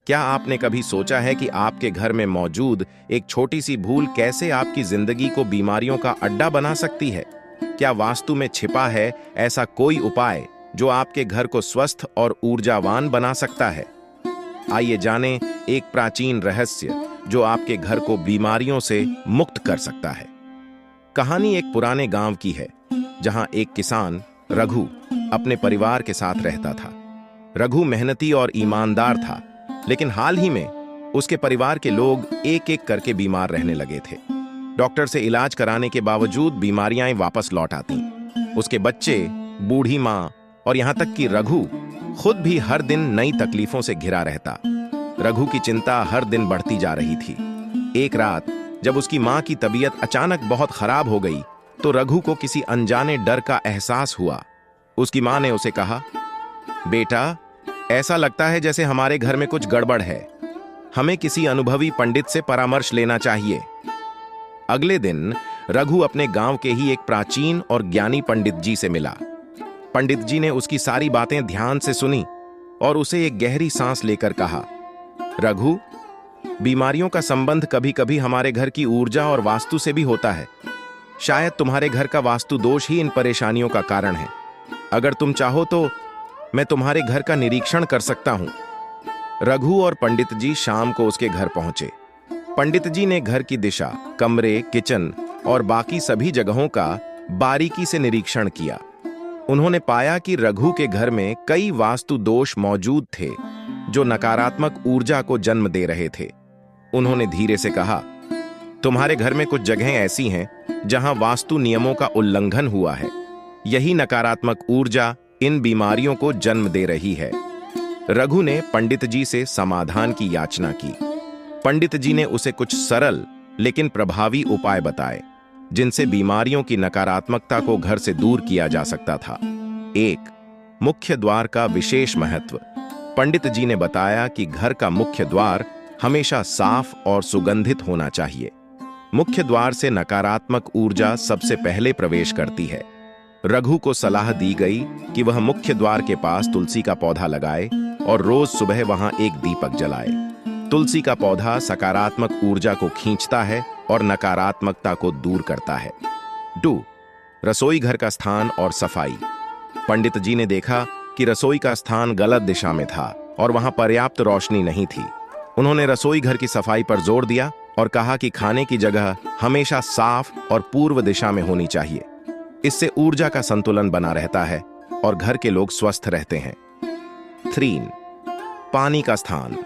क्या आपने कभी सोचा है कि आपके घर में मौजूद एक छोटी सी भूल कैसे आपकी जिंदगी को बीमारियों का अड्डा बना सकती है? क्या वास्तु में छिपा है ऐसा कोई उपाय जो आपके घर को स्वस्थ और ऊर्जावान बना सकता है? आइए जानें एक प्राचीन रहस्य जो आपके घर को बीमारियों से मुक्त कर सकता है। कहानी एक पुराने गांव की है, जहां एक किसान रघु अपने परिवार के साथ रहता था। रघु मेहनती और ईमानदार था, लेकिन हाल ही में उसके परिवार के लोग एक एक करके बीमार रहने लगे थे। डॉक्टर से इलाज कराने के बावजूद बीमारियां वापस लौट आती। उसके बच्चे, बूढ़ी मां और यहां तक कि रघु खुद भी हर दिन नई तकलीफों से घिरा रहता। रघु की चिंता हर दिन बढ़ती जा रही थी। एक रात जब उसकी मां की तबीयत अचानक बहुत खराब हो गई, तो रघु को किसी अनजाने डर का एहसास हुआ। उसकी मां ने उसे कहा, बेटा, ऐसा लगता है जैसे हमारे घर में कुछ गड़बड़ है। हमें किसी अनुभवी पंडित से परामर्श लेना चाहिए। अगले दिन रघु अपने गांव के ही एक प्राचीन और ज्ञानी पंडित जी से मिला। पंडित जी ने उसकी सारी बातें ध्यान से सुनी और उसे एक गहरी सांस लेकर कहा, रघु, बीमारियों का संबंध कभी कभी हमारे घर की ऊर्जा और वास्तु से भी होता है। शायद तुम्हारे घर का वास्तु दोष ही इन परेशानियों का कारण है। अगर तुम चाहो तो मैं तुम्हारे घर का निरीक्षण कर सकता हूं। रघु और पंडित जी शाम को उसके घर पहुंचे। पंडित जी ने घर की दिशा, कमरे, किचन और बाकी सभी जगहों का बारीकी से निरीक्षण किया। उन्होंने पाया कि रघु के घर में कई वास्तु दोष मौजूद थे जो नकारात्मक ऊर्जा को जन्म दे रहे थे। उन्होंने धीरे से कहा, तुम्हारे घर में कुछ जगहें ऐसी हैं जहां वास्तु नियमों का उल्लंघन हुआ है। यही नकारात्मक ऊर्जा इन बीमारियों को जन्म दे रही है। रघु ने पंडित जी से समाधान की याचना की। पंडित जी ने उसे कुछ सरल लेकिन प्रभावी उपाय बताए, जिनसे बीमारियों की नकारात्मकता को घर से दूर किया जा सकता था। 1. मुख्य द्वार का विशेष महत्व। पंडित जी ने बताया कि घर का मुख्य द्वार हमेशा साफ और सुगंधित होना चाहिए। मुख्य द्वार से नकारात्मक ऊर्जा सबसे पहले प्रवेश करती है। रघु को सलाह दी गई कि वह मुख्य द्वार के पास तुलसी का पौधा लगाए और रोज सुबह वहां एक दीपक जलाए। तुलसी का पौधा सकारात्मक ऊर्जा को खींचता है और नकारात्मकता को दूर करता है। 2. रसोई घर का स्थान और सफाई। पंडित जी ने देखा कि रसोई का स्थान गलत दिशा में था और वहां पर्याप्त रोशनी नहीं थी। उन्होंने रसोई घर की सफाई पर जोर दिया और कहा कि खाने की जगह हमेशा साफ और पूर्व दिशा में होनी चाहिए। इससे ऊर्जा का संतुलन बना रहता है और घर के लोग स्वस्थ रहते हैं। 3. पानी का स्थान।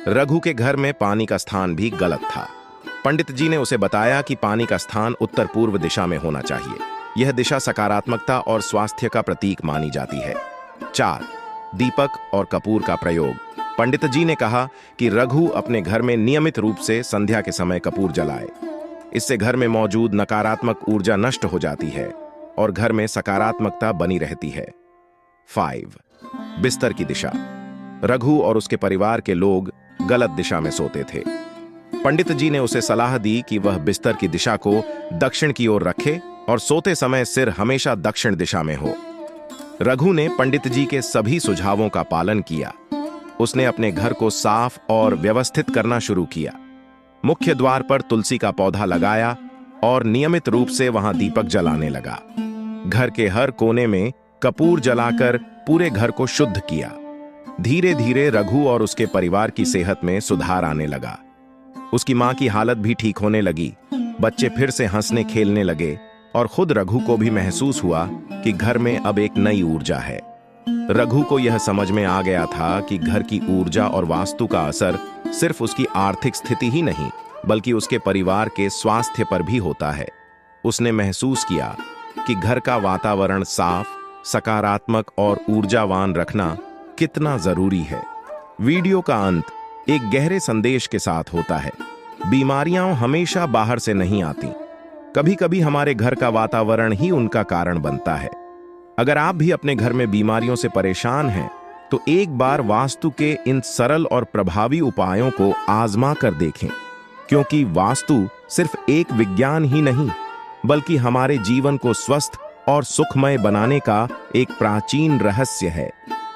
रघु के घर में पानी का स्थान भी गलत था। पंडित जी ने उसे बताया कि पानी का स्थान उत्तर पूर्व दिशा में होना चाहिए। यह दिशा सकारात्मकता और स्वास्थ्य का प्रतीक मानी जाती है। 4. दीपक और कपूर का प्रयोग। पंडित जी ने कहा कि रघु अपने घर में नियमित रूप से संध्या के समय कपूर जलाए। इससे घर में मौजूद नकारात्मक ऊर्जा नष्ट हो जाती है और घर में सकारात्मकता बनी रहती है। 5. बिस्तर की दिशा। रघु और उसके परिवार के लोग गलत दिशा में सोते थे। पंडित जी ने उसे सलाह दी कि वह बिस्तर की दिशा को दक्षिण की ओर रखे और सोते समय सिर हमेशा दक्षिण दिशा में हो। रघु ने पंडित जी के सभी सुझावों का पालन किया। उसने अपने घर को साफ और व्यवस्थित करना शुरू किया। मुख्य द्वार पर तुलसी का पौधा लगाया और नियमित रूप से वहां दीपक जलाने लगा। घर के हर कोने में कपूर जलाकर पूरे घर को शुद्ध किया। धीरे धीरे रघु और उसके परिवार की सेहत में सुधार आने लगा। उसकी मां की हालत भी ठीक होने लगी। बच्चे फिर से हंसने खेलने लगे और खुद रघु को भी महसूस हुआ कि घर में अब एक नई ऊर्जा है। रघु को यह समझ में आ गया था कि घर की ऊर्जा और वास्तु का असर सिर्फ उसकी आर्थिक स्थिति ही नहीं, बल्कि उसके परिवार के स्वास्थ्य पर भी होता है। उसने महसूस किया कि घर का वातावरण साफ, सकारात्मक और ऊर्जावान रखना कितना जरूरी है। वीडियो का अंत एक गहरे संदेश के साथ होता है। बीमारियां हमेशा बाहर से नहीं आती, कभी कभी हमारे घर का वातावरण ही उनका कारण बनता है। अगर आप भी अपने घर में बीमारियों से परेशान हैं, तो एक बार वास्तु के इन सरल और प्रभावी उपायों को आजमा कर देखें, क्योंकि वास्तु सिर्फ एक विज्ञान ही नहीं, बल्कि हमारे जीवन को स्वस्थ और सुखमय बनाने का एक प्राचीन रहस्य है।